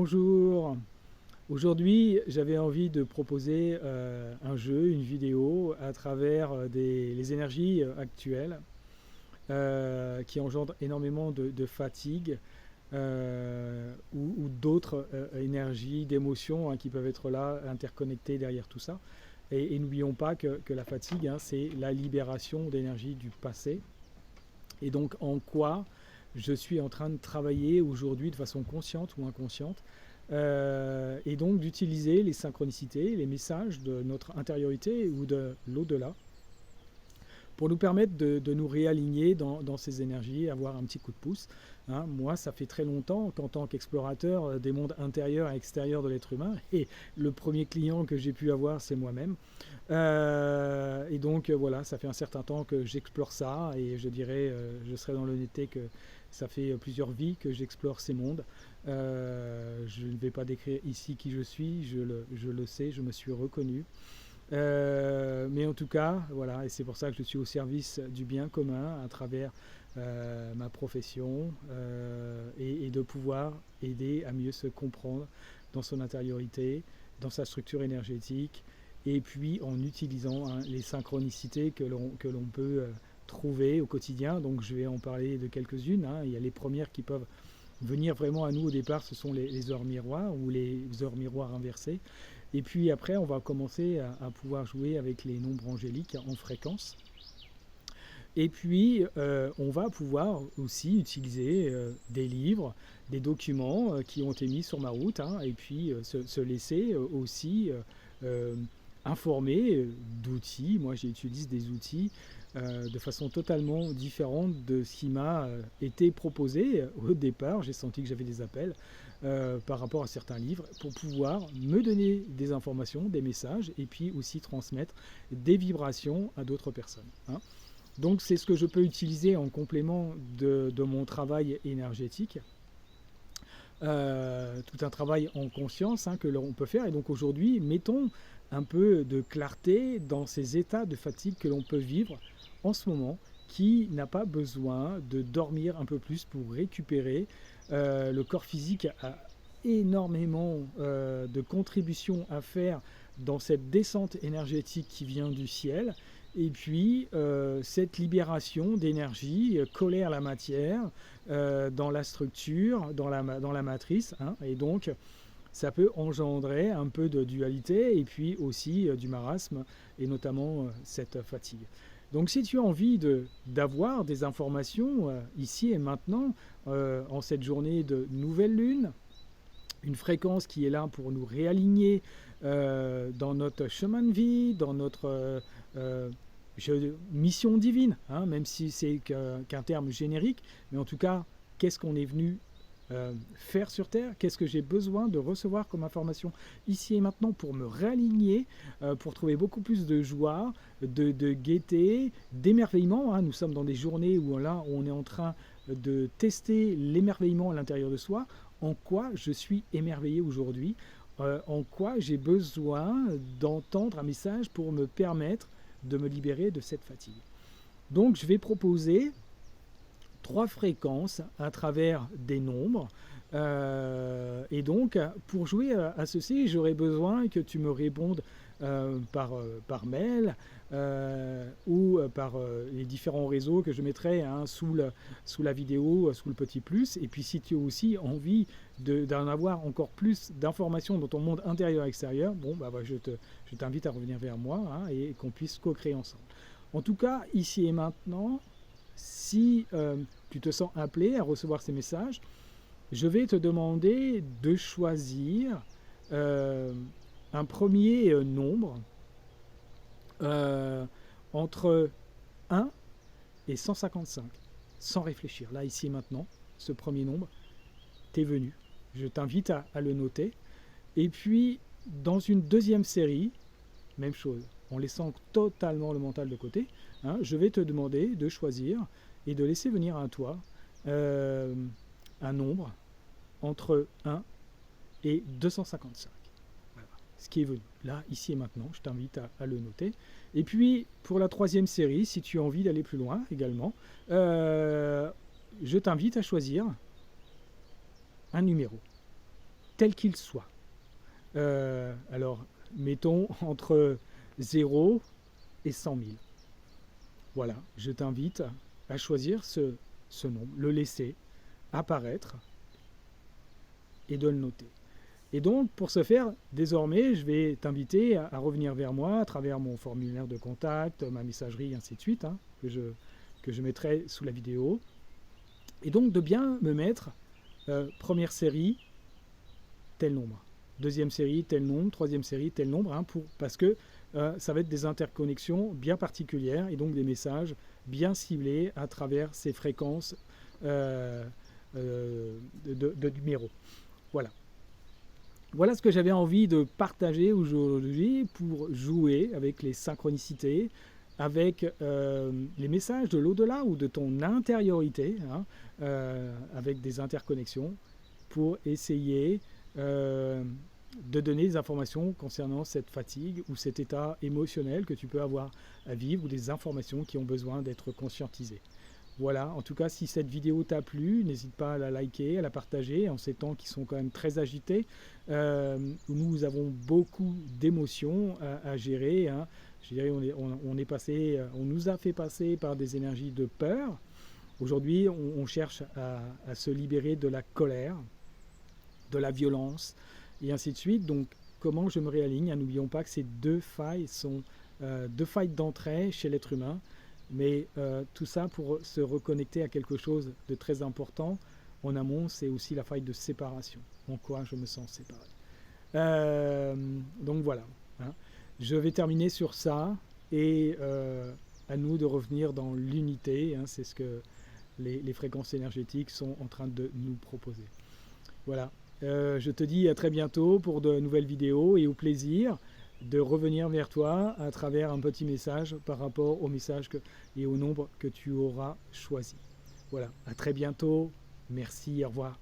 Bonjour. Aujourd'hui, j'avais envie de proposer un jeu, une vidéo à travers les énergies actuelles qui engendrent énormément de fatigue ou d'autres énergies, d'émotions qui peuvent être là, interconnectées derrière tout ça. Et n'oublions pas que la fatigue, c'est la libération d'énergie du passé. Et donc, en quoi je suis en train de travailler aujourd'hui de façon consciente ou inconsciente, et donc d'utiliser les synchronicités, les messages de notre intériorité ou de l'au-delà pour nous permettre de nous réaligner dans ces énergies, avoir un petit coup de pouce. Moi, ça fait très longtemps qu'en tant qu'explorateur des mondes intérieurs et extérieurs de l'être humain, et le premier client que j'ai pu avoir, c'est moi-même. Et donc voilà, ça fait un certain temps que j'explore ça, et je dirais, je serais dans l'honnêteté que ça fait plusieurs vies que j'explore ces mondes. Je ne vais pas décrire ici qui je suis, je le sais, je me suis reconnu. Mais en tout cas, voilà, et c'est pour ça que je suis au service du bien commun à travers ma profession, et de pouvoir aider à mieux se comprendre dans son intériorité, dans sa structure énergétique, et puis en utilisant les synchronicités que l'on peut trouver au quotidien. Donc je vais en parler de quelques-unes. Il y a les premières qui peuvent venir vraiment à nous au départ, ce sont les heures miroirs ou les heures miroirs inversées. Et puis après, on va commencer à pouvoir jouer avec les nombres angéliques en fréquence. Et puis, on va pouvoir aussi utiliser des livres, des documents qui ont été mis sur ma route, et puis se laisser aussi informer d'outils. Moi, j'utilise des outils de façon totalement différente de ce qui m'a été proposé au départ. J'ai senti que j'avais des appels par rapport à certains livres pour pouvoir me donner des informations, des messages, et puis aussi transmettre des vibrations à d'autres personnes. Donc c'est ce que je peux utiliser en complément de mon travail énergétique. Tout un travail en conscience que l'on peut faire. Et donc aujourd'hui, mettons un peu de clarté dans ces états de fatigue que l'on peut vivre en ce moment, qui n'a pas besoin de dormir un peu plus pour récupérer. Le corps physique a énormément de contributions à faire dans cette descente énergétique qui vient du ciel. Et puis, cette libération d'énergie collée à la matière, dans la structure, dans la matrice. Et donc, ça peut engendrer un peu de dualité et puis aussi du marasme, et notamment cette fatigue. Donc si tu as envie d'avoir des informations ici et maintenant, en cette journée de nouvelle lune, une fréquence qui est là pour nous réaligner dans notre chemin de vie, dans notre mission divine, même si c'est qu'un terme générique, mais en tout cas, qu'est-ce qu'on est venu faire sur Terre, qu'est-ce que j'ai besoin de recevoir comme information ici et maintenant pour me réaligner, pour trouver beaucoup plus de joie, de gaieté, d'émerveillement. Nous sommes dans des journées où là on est en train de tester l'émerveillement à l'intérieur de soi. En quoi je suis émerveillé aujourd'hui, en quoi j'ai besoin d'entendre un message pour me permettre de me libérer de cette fatigue. Donc je vais proposer 3 fréquences à travers des nombres. Et donc, pour jouer à ceci, j'aurais besoin que tu me répondes par mail ou par les différents réseaux que je mettrai sous la vidéo, sous le petit plus. Et puis, si tu as aussi envie d'en avoir encore plus d'informations dans ton monde intérieur et extérieur, je t'invite à revenir vers moi et qu'on puisse co-créer ensemble. En tout cas, ici et maintenant, si tu te sens appelé à recevoir ces messages, je vais te demander de choisir un premier nombre entre 1 et 155, sans réfléchir. Là, ici et maintenant, ce premier nombre, t'es venu. Je t'invite à le noter. Et puis, dans une deuxième série, même chose, en laissant totalement le mental de côté, je vais te demander de choisir et de laisser venir à toi un nombre entre 1 et 255. Voilà, ce qui est venu. Là, ici et maintenant, je t'invite à le noter. Et puis, pour la troisième série, si tu as envie d'aller plus loin également, je t'invite à choisir un numéro. tel qu'il soit. Alors, mettons entre 0 et 100 000. Voilà, je t'invite à choisir ce nombre, le laisser apparaître et de le noter. Et donc, pour ce faire, désormais, je vais t'inviter à revenir vers moi à travers mon formulaire de contact, ma messagerie, ainsi de suite, hein, que je mettrai sous la vidéo. Et donc, de bien me mettre première série, tel nombre. Deuxième série, tel nombre. Troisième série, tel nombre. Hein, parce que ça va être des interconnexions bien particulières et donc des messages bien ciblés à travers ces fréquences de numéros. Voilà. Voilà ce que j'avais envie de partager aujourd'hui pour jouer avec les synchronicités, avec les messages de l'au-delà ou de ton intériorité, hein, avec des interconnexions, pour essayer de donner des informations concernant cette fatigue ou cet état émotionnel que tu peux avoir à vivre ou des informations qui ont besoin d'être conscientisées. Voilà, en tout cas, si cette vidéo t'a plu, n'hésite pas à la liker, à la partager en ces temps qui sont quand même très agités, où nous avons beaucoup d'émotions à gérer. Hein. Je dirais, on nous a fait passer par des énergies de peur. Aujourd'hui, on cherche à se libérer de la colère, de la violence, et ainsi de suite. Donc, comment je me réaligne? N'oublions pas que ces deux failles sont deux failles d'entrée chez l'être humain. Mais tout ça pour se reconnecter à quelque chose de très important en amont, c'est aussi la faille de séparation. En quoi je me sens séparé. Donc voilà. Hein. Je vais terminer sur ça et à nous de revenir dans l'unité. Hein, c'est ce que les fréquences énergétiques sont en train de nous proposer. Voilà. Je te dis à très bientôt pour de nouvelles vidéos et au plaisir de revenir vers toi à travers un petit message par rapport au message et au nombre que tu auras choisi. Voilà, à très bientôt. Merci, au revoir.